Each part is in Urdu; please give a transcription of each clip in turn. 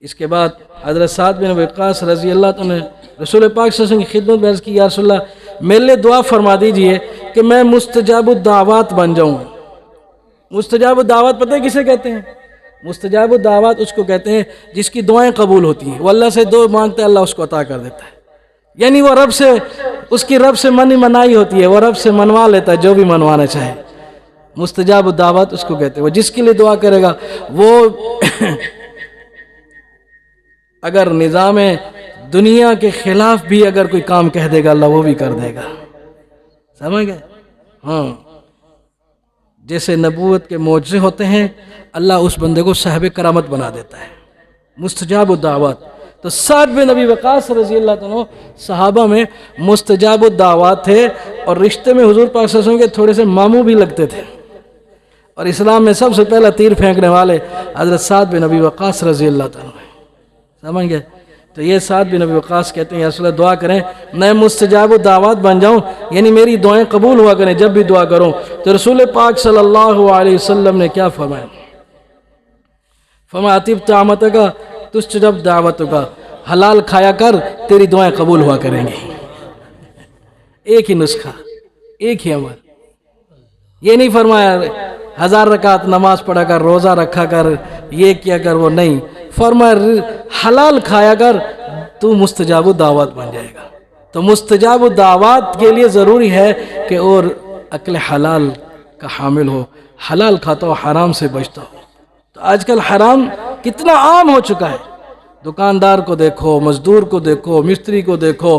اس کے بعد حضرت سعد بن وقاص رضی اللہ عنہ نے رسول پاک صلی اللہ علیہ وسلم کی خدمت میں عرض کی یا رسول اللہ میرے لیے دعا فرما دیجئے کہ میں مستجاب الدعوات بن جاؤں۔ مستجاب الدعوات پتہ ہے کسے کہتے ہیں؟ مستجاب الدعوات اس کو کہتے ہیں جس کی دعائیں قبول ہوتی ہیں، وہ اللہ سے دعا مانگتا ہے اللہ اس کو عطا کر دیتا ہے، یعنی وہ رب سے، اس کی رب سے منائی ہوتی ہے، وہ رب سے منوا لیتا ہے جو بھی منوانا چاہے۔ مستجاب الدعوات اس کو کہتے ہیں، وہ جس کے لیے دعا کرے گا وہ اگر نظام دنیا کے خلاف بھی اگر کوئی کام کہہ دے گا اللہ وہ بھی کر دے گا، سمجھ گئے؟ ہاں، جیسے نبوت کے معجزے ہوتے ہیں اللہ اس بندے کو صاحب کرامت بنا دیتا ہے۔ مستجاب الدعوات، تو سعد بن ابی وقاص رضی اللہ عنہ صحابہ میں مستجاب الدعوات تھے، اور رشتے میں حضور پاک صلی اللہ علیہ وسلم کے تھوڑے سے ماموں بھی لگتے تھے، اور اسلام میں سب سے پہلا تیر پھینکنے والے حضرت سعد بن ابی وقاص رضی اللہ عنہ، سمجھ گئے؟ تو یہ سعد بن ابی وقاص کہتے ہیں یا رسول اللہ دعا کریں میں مستجاب الدعوات بن جاؤں، یعنی میری دعائیں قبول ہوا کریں جب بھی دعا کروں۔ تو رسول پاک صلی اللہ علیہ وسلم نے کیا فرمایا؟ فرمایا اطب طعامتک تستجب دعوتک، حلال کھایا کر تیری دعائیں قبول ہوا کریں گی۔ ایک ہی نسخہ، ایک ہی عمل، یہ نہیں فرمایا 1000 رکعت نماز پڑھا کر، روزہ رکھا کر، یہ کیا کر، وہ نہیں، فرمایا حلال کھایا کر تو مستجاب الدعوات بن جائے گا۔ تو مستجاب الدعوات کے لیے ضروری ہے کہ اور عقل حلال کا حامل ہو، حلال کھاتا ہو، حرام سے بچتا ہو۔ تو آج کل حرام کتنا عام ہو چکا ہے، دکاندار کو دیکھو، مزدور کو دیکھو، مستری کو دیکھو،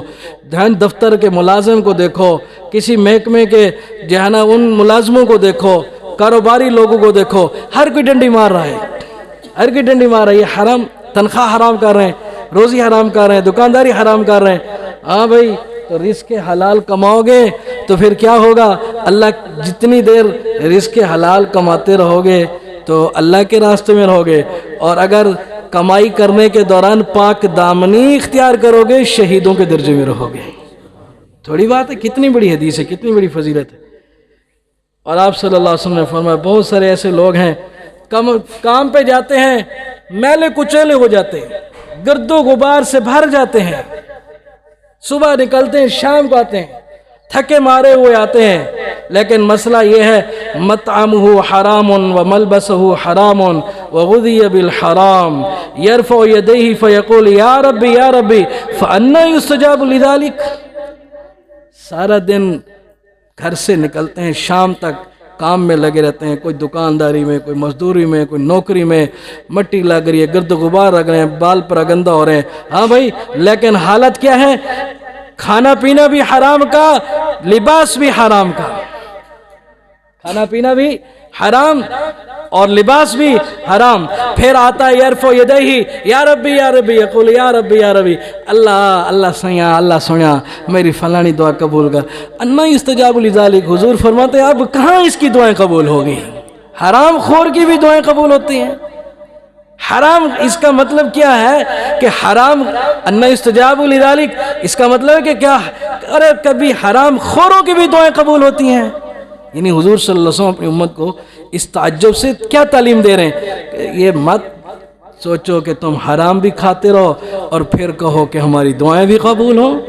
دفتر کے ملازم کو دیکھو، کسی محکمے کے جو ہے نا ان ملازموں کو دیکھو، کاروباری لوگوں کو دیکھو، ہر کوئی ڈنڈی مار رہا ہے، ہر کوئی ڈنڈی مار رہا ہے، یہ حرام، تنخواہ حرام کر رہے ہیں، روزی حرام کر رہے ہیں، دکانداری حرام کر رہے ہیں۔ ہاں بھائی، تو رزق حلال کماؤ گے تو پھر کیا ہوگا؟ اللہ جتنی دیر رزق حلال کماتے رہو گے تو اللہ کے راستے میں رہو گے، اور اگر کمائی کرنے کے دوران پاک دامنی اختیار کرو گے شہیدوں کے درجے میں رہو گے۔ تھوڑی بات ہے، کتنی بڑی حدیث ہے، کتنی بڑی فضیلت ہے۔ اور آپ صلی اللہ علیہ وسلم نے فرمایا بہت سارے ایسے لوگ ہیں کام پہ جاتے ہیں میلے کچیلے ہو جاتے ہیں، گرد و غبار سے بھر جاتے ہیں، صبح نکلتے ہیں شام کو آتے ہیں، تھکے مارے ہوئے آتے ہیں، لیکن مسئلہ یہ ہے مطعمہ حرام وملبسہ حرام وغذی بالحرام یرفع یدیہ فیقول یا ربی یا ربی فانا یستجاب لذلک۔ سارا دن گھر سے نکلتے ہیں شام تک کام میں لگے رہتے ہیں، کوئی دکانداری میں، کوئی مزدوری میں، کوئی نوکری میں، مٹی لگ رہی ہے، گرد و غبار لگ رہے ہیں، بال پر گندہ ہو رہے ہیں، ہاں بھائی، لیکن حالت کیا ہے؟ کھانا پینا بھی حرام کا، لباس بھی حرام کا، کھانا پینا بھی حرام اور لباس بھی حرام۔ پھر آتا ہے یرفع یدیہ یا ربی یا ربی یقول یا ربی یا ربی، اللہ سیاں، اللہ سویا میری فلانی دعا قبول کر، انا یستجاب لذالک۔ حضور فرماتے ہیں اب کہاں اس کی دعائیں قبول ہوگی؟ حرام خور کی بھی دعائیں قبول ہوتی ہیں۔ حرام، اس کا مطلب کیا ہے کہ حرام انا یستجاب لذالک، اس کا مطلب ہے کہ کیا ارے کبھی حرام خوروں کی بھی دعائیں قبول ہوتی ہیں؟ یعنی حضور صلی اللہ علیہ وسلم اپنی امت کو اس تعجب سے کیا تعلیم دے رہے ہیں کہ یہ مت سوچو کہ تم حرام بھی کھاتے رہو اور پھر کہو کہ ہماری دعائیں بھی قبول ہوں۔